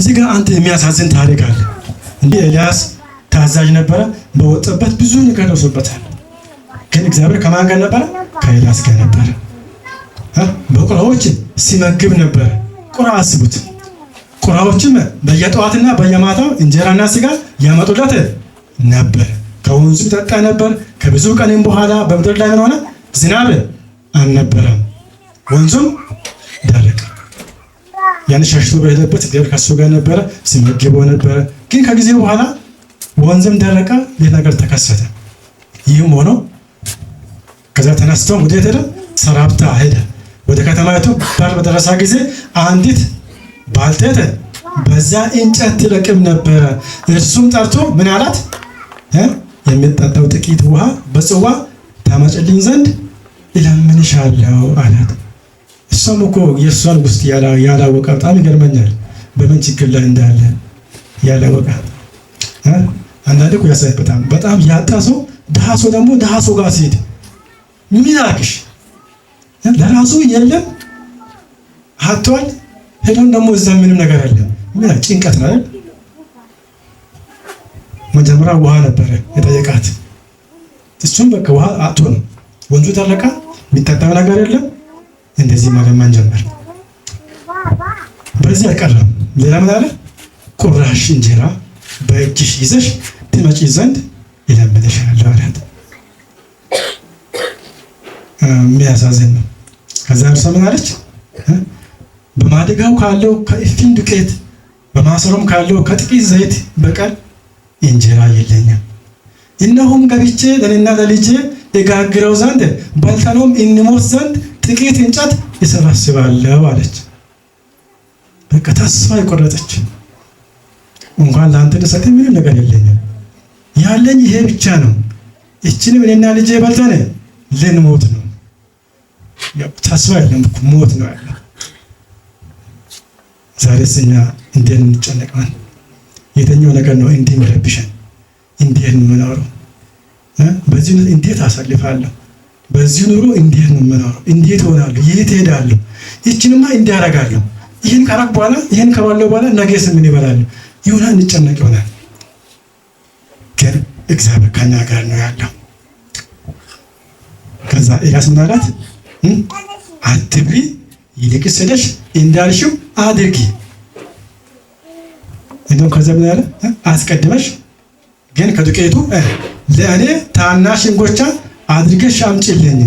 እዚህ ጋር አንተ የሚያሳዝን ታሪክ አለ። እንዴ ኤልያስ ታዛዥ ነበረ፣ በወጣበት ብዙ ነገር ደርሶበታል። ግን እግዚአብሔር ከማን ጋር ነበረ? ከኤልያስ ጋር ነበረ። በቁራዎች ሲመግብ ነበረ። ቁራ አስቡት። ቁራዎችም በየጠዋትና በየማታው እንጀራና ስጋ ያመጡለት ነበር። ከወንዙ ጠጣ ነበር። ከብዙ ቀንም በኋላ በምድር ላይ ምን ሆነ? ዝናብ አልነበረም፣ ወንዙም ደረቀ። ያን ሸሽቶ በሄደበት እግዚአብሔር ከሱ ጋር ነበረ፣ ሲመግበው ነበረ። ግን ከጊዜ በኋላ ወንዝም ደረቀ፣ ሌላ ነገር ተከሰተ። ይህም ሆኖ ከዛ ተነስቶ ወዴት ሄደ? ሰራፕታ ሄደ። ወደ ከተማይቱ በር በደረሰ ጊዜ አንዲት ባልቴት በዛ እንጨት ትለቅም ነበረ። እርሱም ጠርቶ ምን አላት? የሚጠጣው ጥቂት ውሃ በጽዋ ታመጭልኝ ዘንድ እለምንሻለሁ አላት። እሷም እኮ የእሷን ውስጥ ያላወቀ በጣም ይገርመኛል። በምን ችግር ላይ እንዳለ ያላወቀ አንዳንዴ እኮ ያሳይ በጣም ያጣ ሰው ድሃ ሰው ደግሞ ድሃ ሰው ጋር ሲሄድ ምን ያክሽ ለራሱ የለም ሀቷል ሄዶን ደግሞ እዛ ምንም ነገር የለም። ምን ጭንቀት ነው አይደል? መጀመሪያ ውሃ ነበረ የጠየቃት። እሱም በቃ ውሃ አጥቶ ነው፣ ወንዙ ደረቀ፣ የሚጠጣው ነገር የለም። እንደዚህ መለመን ጀመር። በዚህ አልቀረም። ሌላ ምን አለ? ቁራሽ እንጀራ በእጅሽ ይዘሽ ትመጪ ዘንድ እለምንሻለሁ አላት። የሚያሳዝን ነው። ከዛ እርሷ ምን አለች? በማደጋው ካለው ከእፍኝ ዱቄት በማሰሮም ካለው ከጥቂት ዘይት በቀር እንጀራ የለኝም። እነሆም ገብቼ ለእኔና ለልጄ እጋግረው ዘንድ በልተነውም እንሞት ዘንድ ጥቂት እንጨት እሰበስባለሁ አለች። በቃ ተስፋ የቆረጠች እንኳን ለአንተ ልሰጥ ምንም ነገር የለኝም፣ ያለኝ ይሄ ብቻ ነው። እችንም እኔና ልጄ በልተን ልንሞት ነው። ተስፋ የለም፣ ሞት ነው ያለ። ዛሬስ እኛ እንዴት እንጨነቃለን? የተኛው ነገር ነው እንዲህ የሚረብሸን? እንዴት ነው የምኖረው? በዚህ እንዴት አሳልፋለሁ? በዚህ ኑሮ እንዴት ነው የምኖረው? እንዴት ሆናለሁ? የት ሄዳለሁ? ይህችንማ እንዲህ አደርጋለሁ፣ ይህን ካረክ በኋላ ይህን ከባለው በኋላ ነገስ ምን ይበላለሁ? ይሆናል፣ እንጨነቅ ይሆናል። ግን እግዚአብሔር ከኛ ጋር ነው ያለው። ከዛ ኤልያስ ምን አላት? አትብሪ፣ ይልቅስ ሄደሽ እንዳልሽው አድርጊ። እንደውም ከዛ ምን አለ? አስቀድመሽ ግን ከዱቄቱ ለእኔ ታናሽ እንጎቻ አድርገሽ አምጪልኝ።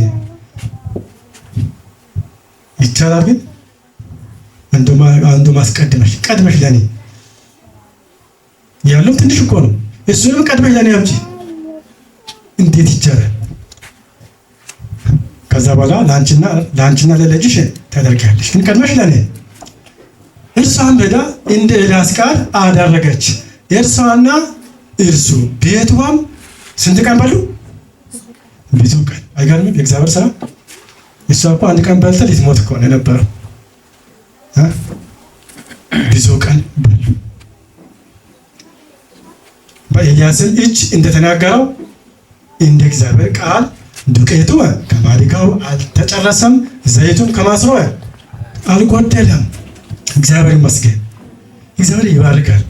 ይቻላል ግን እንደውም አስቀድመሽ ቀድመሽ ለእኔ ያለው ትንሽ እኮ ነው። እሱንም ቀድመሽ ለእኔ አምጪ። እንዴት ይቻላል? ከዛ በኋላ ለአንቺና ለልጅሽ ታደርጊያለሽ፣ ግን ቀድመሽ ለእኔ። እርሷም ሄዳ እንደ ኤልያስ ቃል አደረገች። እርሷና እርሱ ቤቷም ስንት ቀን በሉ? ብዙ ቀን። አይገርምም? የእግዚአብሔር ስራ። እሷ እኮ አንድ ቀን በልተ ልትሞት እኮ ነው የነበረው። ብዙ ቀን በሉ። በኤልያስም እጅ እንደተናገረው እንደ እግዚአብሔር ቃል ዱቄቱ ከማድጋው አልተጨረሰም፣ ዘይቱን ከማሰሮ አልጎደለም። እግዚአብሔር ይመስገን። እግዚአብሔር ይባርካል።